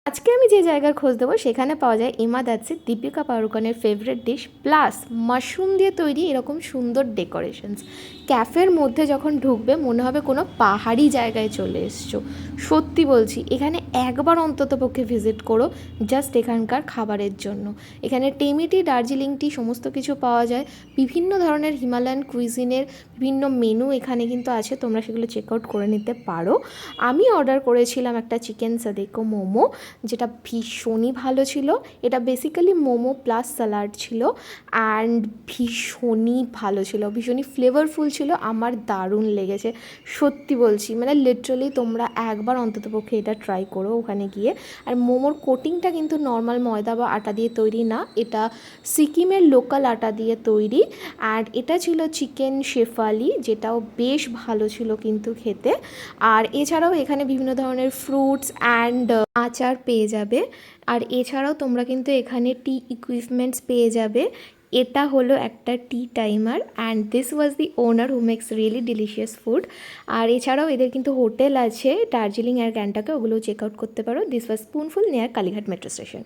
আজকে আমি যে জায়গার খোঁজ দেবো সেখানে পাওয়া যায় ইমাদাৎসে দীপিকা পাড়ুকোনের ফেভারিট ডিশ প্লাস মাশরুম দিয়ে তৈরি এরকম সুন্দর ডেকোরেশনস। ক্যাফের মধ্যে যখন ঢুকবে মনে হবে কোনো পাহাড়ি জায়গায় চলে এসছো। সত্যি বলছি, এখানে একবার অন্তত পক্ষে ভিজিট করো জাস্ট এখানকার খাবারের জন্য। এখানে টেমি টি, দার্জিলিং টি সমস্ত কিছু পাওয়া যায়। বিভিন্ন ধরনের হিমালয়ান কুইজিনের বিভিন্ন মেনু এখানে কিন্তু আছে, তোমরা সেগুলো চেক আউট করে নিতে পারো। আমি অর্ডার করেছিলাম একটা চিকেন সাদেকো মোমো, যেটা ভীষণই ভালো ছিল। এটা বেসিক্যালি মোমো প্লাস স্যালাড ছিল অ্যান্ড ভীষণই ভালো ছিল, ভীষণই ফ্লেভারফুল ছিল। আমার দারুণ লেগেছে, সত্যি বলছি। মানে লিটারালি তোমরা একবার অন্ততপক্ষে এটা ট্রাই করো ওখানে গিয়ে। আর মোমোর কোটিংটা কিন্তু নর্মাল ময়দা বা আটা দিয়ে তৈরি না, এটা সিকিমের লোকাল আটা দিয়ে তৈরি। অ্যান্ড এটা ছিল চিকেন শেফালি, যেটাও বেশ ভালো ছিল কিন্তু খেতে। আর এছাড়াও এখানে বিভিন্ন ধরনের ফ্রুটস অ্যান্ড আচার পেয়ে যাবে। আর এছাড়াও তোমরা কিন্তু এখানে টি ইকুইপমেন্টস পেয়ে যাবে। এটা হলো একটা tea timer and this was the owner who makes really delicious food. আর এছাড়াও এদের কিন্তু হোটেল আছে দার্জিলিং আর গ্যাংটকে, ওগুলোও চেক আউট করতে পারো। This was Spoonful near Kalighat metro station.